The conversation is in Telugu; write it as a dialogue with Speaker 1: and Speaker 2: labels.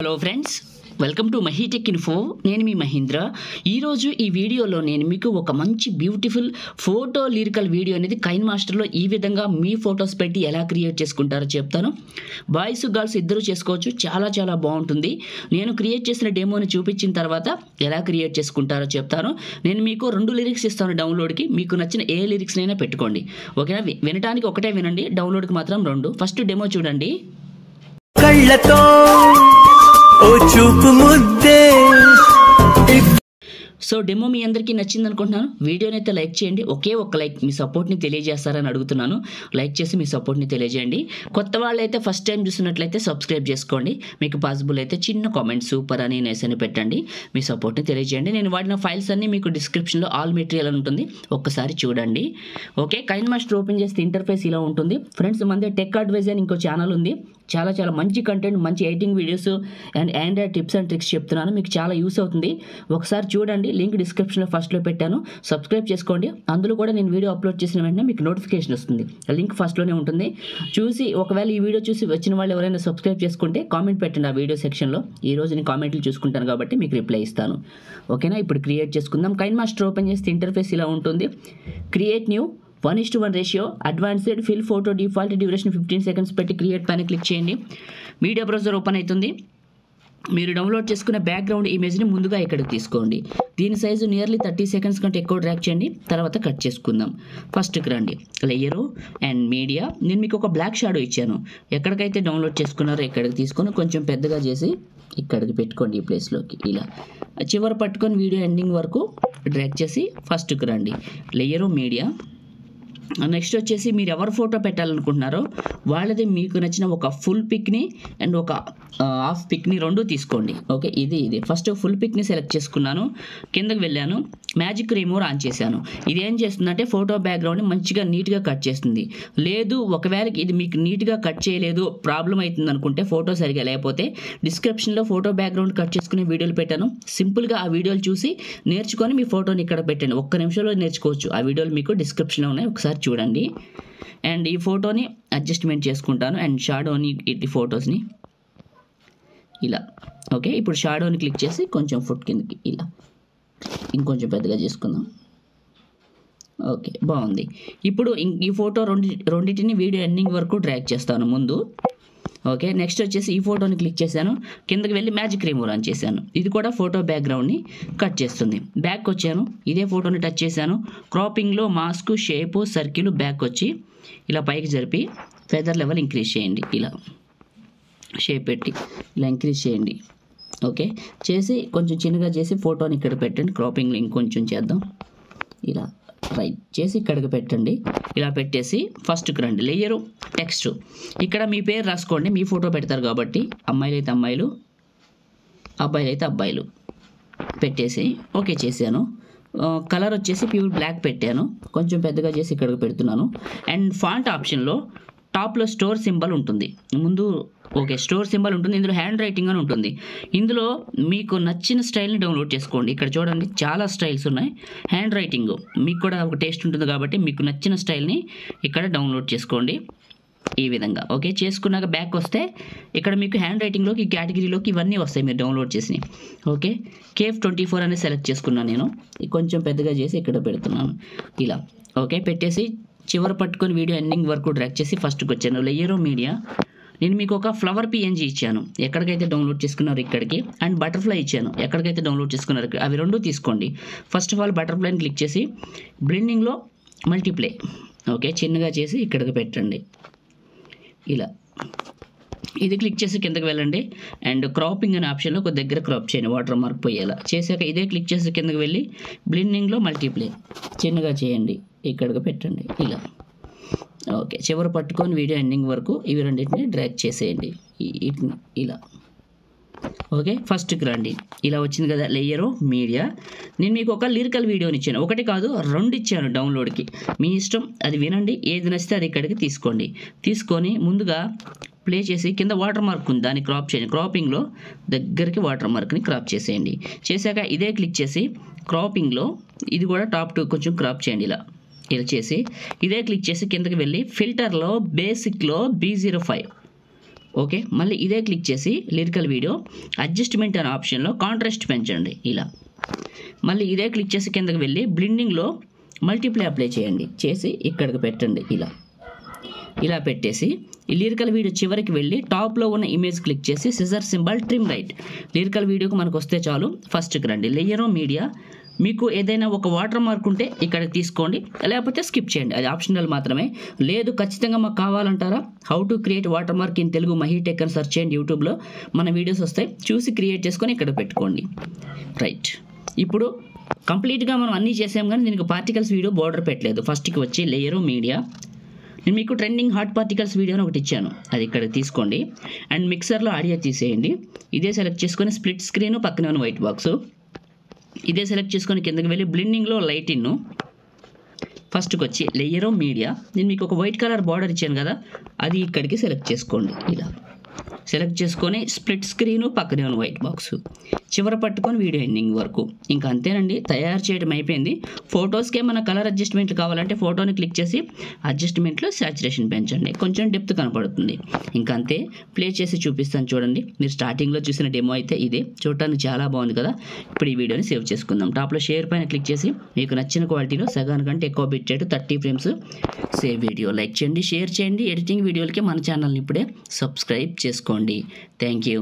Speaker 1: Hello friends, welcome to MahiTech info. నేను మీ మహేంద్ర. ఈరోజు ఈ వీడియోలో నేను మీకు ఒక మంచి బ్యూటిఫుల్ ఫోటో లిరికల్ వీడియో అనేది కైన్ మాస్టర్లో ఈ విధంగా మీ ఫొటోస్ పెట్టి ఎలా క్రియేట్ చేసుకుంటారో చెప్తాను. బాయ్స్ గర్ల్స్ ఇద్దరు చేసుకోవచ్చు. చాలా బాగుంటుంది. నేను క్రియేట్ చేసిన డెమోని చూపించిన తర్వాత ఎలా క్రియేట్ చేసుకుంటారో చెప్తాను. నేను మీకు 2 లిరిక్స్ ఇస్తాను డౌన్లోడ్కి. మీకు నచ్చిన ఏ లిరిక్స్ అయినా పెట్టుకోండి. ఓకేనా? వినడానికి ఒకటే వినండి, డౌన్లోడ్కి మాత్రం 2. ఫస్ట్ డెమో చూడండి.
Speaker 2: కళ్ళతో ఓ చూపు ముద్దే.
Speaker 1: సో డెమో మీ అందరికీ నచ్చింది అనుకుంటున్నాను. వీడియోని అయితే లైక్ చేయండి. ఒకే ఒక్క లైక్ మీ సపోర్ట్ని తెలియజేస్తారని అడుగుతున్నాను. లైక్ చేసి మీ సపోర్ట్ని తెలియజేయండి. కొత్త వాళ్ళు అయితే ఫస్ట్ టైం చూస్తున్నట్లయితే సబ్స్క్రైబ్ చేసుకోండి. మీకు పాసిబుల్ అయితే చిన్న కామెంట్ సూపర్ అని నైస్ అని పెట్టండి. మీ సపోర్ట్ని తెలియజేయండి. నేను వాడిన ఫైల్స్ అన్నీ మీకు డిస్క్రిప్షన్లో ఆల్ మెటీరియల్ అని ఉంటుంది, ఒక్కసారి చూడండి. ఓకే, కైన్ మాస్టర్ ఓపెన్ చేస్తే ఇంటర్ఫేస్ ఇలా ఉంటుంది. ఫ్రెండ్స్, మన టెక్ అడ్వైజ్ అని ఇంకో ఛానల్ ఉంది. చాలా మంచి కంటెంట్, మంచి editing videos and Android tips and tricks చెప్తున్నాను. మీకు చాలా యూస్ అవుతుంది. ఒకసారి చూడండి. లింక్ డిస్క్రిప్షన్లో ఫస్ట్లో పెట్టాను. సబ్స్క్రైబ్ చేసుకోండి. అందులో కూడా నేను వీడియో అప్లోడ్ చేసిన వెంటనే మీకు నోటిఫికేషన్ వస్తుంది. లింక్ ఫస్ట్లోనే ఉంటుంది. చూసి ఒకవేళ ఈ వీడియో చూసి వచ్చిన వాళ్ళు ఎవరైనా సబ్స్క్రైబ్ చేసుకుంటే కామెంట్ పెట్టండి ఆ వీడియో సెక్షన్లో. ఈరోజు నేను కామెంట్లు చూసుకుంటాను కాబట్టి మీకు రిప్లై ఇస్తాను. ఓకేనా? ఇప్పుడు క్రియేట్ చేసుకుందాం. కైన్ మాస్టర్ ఓపెన్ చేస్తే ఇంటర్ఫేస్ ఇలా ఉంటుంది. Create new 1:1 ratio, advanced, fill photo, default duration 15 seconds పెట్టి క్రియేట్ పైన క్లిక్ చేయండి. మీడియా బ్రౌజర్ ఓపెన్ అవుతుంది. మీరు డౌన్లోడ్ చేసుకున్న బ్యాక్గ్రౌండ్ ఇమేజ్ని ముందుగా ఇక్కడికి తీసుకోండి. దీని సైజు నియర్లీ 30 సెకండ్స్ కంటే ఎక్కువ డ్రాగ్ చేయండి. తర్వాత కట్ చేసుకుందాం. ఫస్ట్కి రండి, లేయరు అండ్ మీడియా. నేను మీకు ఒక బ్లాక్ షాడో ఇచ్చాను. ఎక్కడికైతే డౌన్లోడ్ చేసుకున్నారో ఇక్కడికి తీసుకొని కొంచెం పెద్దగా చేసి ఇక్కడికి పెట్టుకోండి. ఈ ప్లేస్లోకి ఇలా చివరి పట్టుకొని వీడియో ఎండింగ్ వరకు డ్రాగ్ చేసి ఫస్ట్కి రండి, లేయరు మీడియా. నెక్స్ట్ వచ్చేసి మీరు ఎవరు ఫోటో పెట్టాలనుకుంటున్నారో వాళ్ళది మీకు నచ్చిన ఒక ఫుల్ పిక్ని అండ్ ఒక హాఫ్ పిక్ని 2 తీసుకోండి. ఓకే, ఇది ఫస్ట్ ఫుల్ పిక్ని సెలెక్ట్ చేసుకున్నాను. కిందకి వెళ్ళాను, మ్యాజిక్ రిమూవర్ ఆన్ చేశాను. ఇది ఏం చేస్తుందంటే ఫోటో బ్యాక్గ్రౌండ్ని మంచిగా నీట్గా కట్ చేస్తుంది. లేదు, ఒకవేళ ఇది మీకు నీట్గా కట్ చేయలేదు, ప్రాబ్లం అవుతుంది అనుకుంటే, ఫోటో సరిగా లేకపోతే డిస్క్రిప్షన్లో ఫోటో బ్యాక్గ్రౌండ్ కట్ చేసుకునే వీడియోలు పెట్టాను. సింపుల్గా ఆ వీడియోలు చూసి నేర్చుకొని మీ ఫోటోని ఇక్కడ పెట్టండి. ఒక్క నిమిషంలో నేర్చుకోవచ్చు. ఆ వీడియోలు మీకు డిస్క్రిప్షన్లో ఉన్నాయి, ఒకసారి చూడండి. అండ్ ఈ ఫోటోని అడ్జస్ట్మెంట్ చేసుకుంటాను అండ్ షాడోని, ఈ ఫొటోస్ని ఇలా. ఓకే, ఇప్పుడు షాడోని క్లిక్ చేసి కొంచెం ఫుట్ కిందకి ఇలా ఇంకొంచెం పెద్దగా చేసుకుందాం. ఓకే, బాగుంది. ఇప్పుడు ఈ ఫోటో రెండింటిని వీడియో ఎండింగ్ వరకు డ్రాగ్ చేస్తాను ముందు. ఓకే, నెక్స్ట్ వచ్చేసి ఈ ఫోటోని క్లిక్ చేశాను. కిందకి వెళ్ళి మ్యాజిక్ రిమూవర్ ఆన్ చేశాను. ఇది కూడా ఫోటో బ్యాక్గ్రౌండ్ని కట్ చేస్తుంది. బ్యాక్ వచ్చాను, ఇదే ఫోటోని టచ్ చేశాను. క్రాపింగ్లో మాస్క్, షేపు, సర్కిల్, బ్యాక్ వచ్చి ఇలా పైకి జరిపి ఫెదర్ లెవెల్ ఇంక్రీజ్ చేయండి. ఇలా షేప్ పెట్టి ఇలా ఇంక్రీజ్ చేయండి. ఓకే, చేసి కొంచెం చిన్నగా చేసి ఫోటోని ఇక్కడ పెట్టండి. క్రాపింగ్లో ఇంకొంచెం చేద్దాం. ఇలా రైట్ చేసి ఇక్కడికి పెట్టండి. ఇలా పెట్టేసి ఫస్ట్కి రండి, లేయరు, టెక్స్ట్. ఇక్కడ మీ పేరు రాసుకోండి. మీ ఫోటో పెడతారు కాబట్టి అమ్మాయిలు అయితే అమ్మాయిలు, అబ్బాయిలు అయితే అబ్బాయిలు పెట్టేసి ఓకే చేశాను. కలర్ వచ్చేసి ప్యూర్ బ్లాక్ పెట్టాను. కొంచెం పెద్దగా చేసి ఇక్కడికి పెడుతున్నాను. అండ్ ఫాంట్ ఆప్షన్లో టాప్లో స్టోర్ సింబల్ ఉంటుంది ముందు. ఓకే, స్టోర్ సింబల్ ఉంటుంది. ఇందులో హ్యాండ్ రైటింగ్ అని ఉంటుంది. ఇందులో మీకు నచ్చిన స్టైల్ని డౌన్లోడ్ చేసుకోండి. ఇక్కడ చూడండి, చాలా స్టైల్స్ ఉన్నాయి. హ్యాండ్ రైటింగ్ మీకు కూడా ఒక టేస్ట్ ఉంటుంది కాబట్టి మీకు నచ్చిన స్టైల్ని ఇక్కడ డౌన్లోడ్ చేసుకోండి ఈ విధంగా. ఓకే, చేసుకున్నాక బ్యాక్ వస్తే ఇక్కడ మీకు హ్యాండ్ రైటింగ్లోకి, కేటగిరీలోకి ఇవన్నీ వస్తాయి మీరు డౌన్లోడ్ చేసి. ఓకే, కేఫ్ 24 అనేది సెలెక్ట్ చేసుకున్నాను నేను. కొంచెం పెద్దగా చేసి ఇక్కడ పెడుతున్నాను ఇలా. ఓకే, పెట్టేసి చివరి పట్టుకొని వీడియో ఎండింగ్ వరకు డ్రాగ్ చేసి ఫస్ట్కి వచ్చాను. Layer media. నేను మీకు ఒక ఫ్లవర్ పిఎన్జీ ఇచ్చాను. ఎక్కడికైతే డౌన్లోడ్ చేసుకున్నారు ఇక్కడికి. అండ్ బటర్ఫ్లై ఇచ్చాను. ఎక్కడికైతే డౌన్లోడ్ చేసుకున్నారు అవి 2 తీసుకోండి. ఫస్ట్ ఆఫ్ ఆల్ బటర్ఫ్లైని క్లిక్ చేసి బ్లెండింగ్లో మల్టీప్లే. ఓకే, చిన్నగా చేసి ఇక్కడికి పెట్టండి ఇలా. ఇది క్లిక్ చేసి కిందకి వెళ్ళండి. అండ్ క్రాపింగ్ అనే ఆప్షన్లో ఒక దగ్గర క్రాప్ చేయండి, వాటర్ మార్క్ పోయేలా. చేశాక ఇదే క్లిక్ చేసి కిందకి వెళ్ళి బ్లెండింగ్లో మల్టీప్లే చిన్నగా చేయండి, ఇక్కడికి పెట్టండి ఇలా. ఓకే, చివరి పట్టుకొని వీడియో ఎండింగ్ వరకు ఇవి రెండింటిని డ్రాగ్ చేసేయండి ఇలా. ఓకే, ఫస్ట్కి రండి. ఇలా వచ్చింది కదా లేయరు మీడియా. నేను మీకు ఒక లిరికల్ వీడియోని ఇచ్చాను. ఒకటి కాదు 2 ఇచ్చాను డౌన్లోడ్కి. మీ ఇష్టం, అది వినండి. ఏది నచ్చితే అది ఇక్కడికి తీసుకోండి. తీసుకొని ముందుగా ప్లే చేసి కింద వాటర్ మార్క్ ఉంది, దాన్ని క్రాప్ చేయండి. క్రాపింగ్లో దగ్గరికి వాటర్ మార్క్ని క్రాప్ చేసేయండి. చేశాక ఇదే క్లిక్ చేసి క్రాపింగ్లో ఇది కూడా టాప్ 2 కొంచెం క్రాప్ చేయండి ఇలా చేసి ఇదే క్లిక్ చేసి కిందకి వెళ్ళి ఫిల్టర్లో బేసిక్లో B05 ఓకే, మళ్ళీ ఇదే క్లిక్ చేసి లిరికల్ వీడియో అడ్జస్ట్మెంట్ అనే ఆప్షన్లో కాంట్రాస్ట్ పెంచండి ఇలా. మళ్ళీ ఇదే క్లిక్ చేసి కిందకి వెళ్ళి బ్లెండింగ్లో మల్టిప్లై అప్లై చేయండి, చేసి ఇక్కడికి పెట్టండి ఇలా పెట్టేసి ఈ లిరికల్ వీడియో చివరికి వెళ్ళి టాప్లో ఉన్న ఇమేజ్ క్లిక్ చేసి scissor symbol trim right. Lyrical వీడియోకి మనకు వస్తే చాలు, ఫస్ట్కి రండి, లేయర్ మీడియా. మీకు ఏదైనా ఒక వాటర్ మార్క్ ఉంటే ఇక్కడికి తీసుకోండి, లేకపోతే స్కిప్ చేయండి, అది ఆప్షనల్ మాత్రమే. లేదు ఖచ్చితంగా మాకు కావాలంటారా, how to create watermark in Telugu Mahitech అని సెర్చ్ చేయండి, యూట్యూబ్లో మన వీడియోస్ వస్తాయి, చూసి క్రియేట్ చేసుకొని ఇక్కడ పెట్టుకోండి. రైట్, ఇప్పుడు కంప్లీట్గా మనం అన్నీ చేసాం, కానీ దీనికి పార్టికల్స్ వీడియో బోర్డర్ పెట్టలేదు. ఫస్ట్కి వచ్చి లేయరు మీడియా, నేను మీకు ట్రెండింగ్ హాట్ పార్టికల్స్ వీడియోని ఒకటి ఇచ్చాను, అది ఇక్కడ తీసుకోండి. అండ్ మిక్సర్లో ఆడియో తీసేయండి, ఇదే సెలెక్ట్ చేసుకొని స్ప్లిట్ స్క్రీన్ పక్కనే ఉన్న వైట్ బాక్స్ ఇదే సెలెక్ట్ చేసుకొని కిందకి వెళ్ళి బ్లెండింగ్లో లైట్ ఇన్, ఫస్ట్కి వచ్చి లేయరు మీడియా. నేను మీకు ఒక వైట్ కలర్ బార్డర్ ఇచ్చాను కదా, అది ఇక్కడికి సెలెక్ట్ చేసుకోండి ఇలా. సెలెక్ట్ చేసుకొని స్ప్లిట్ స్క్రీను పక్కనే ఉన్న వైట్ బాక్స్ చివర పట్టుకొని వీడియో ఎండింగ్ వరకు. ఇంకా అంతేనండి, తయారు చేయడం అయిపోయింది. ఫొటోస్కే మన కలర్ అడ్జస్ట్మెంట్ కావాలంటే ఫోటోని క్లిక్ చేసి అడ్జస్ట్మెంట్లో సాచురేషన్ పెంచండి, కొంచెం డెప్త్ కనపడుతుంది. ఇంకా అంతే, ప్లే చేసి చూపిస్తాను చూడండి. మీరు స్టార్టింగ్లో చూసిన డెమో అయితే ఇదే, చూడటానికి చాలా బాగుంది కదా. ఇప్పుడు ఈ వీడియోని సేవ్ చేసుకుందాం. టాప్లో షేర్ పైన క్లిక్ చేసి మీకు నచ్చిన క్వాలిటీలో సగానికంటే ఎక్కువ bit rate 30 frames save video. Like చేయండి, షేర్ చేయండి. ఎడిటింగ్ వీడియోలకి మన ఛానల్ని ఇప్పుడే సబ్స్క్రైబ్ చేసుకోండి. Thank you.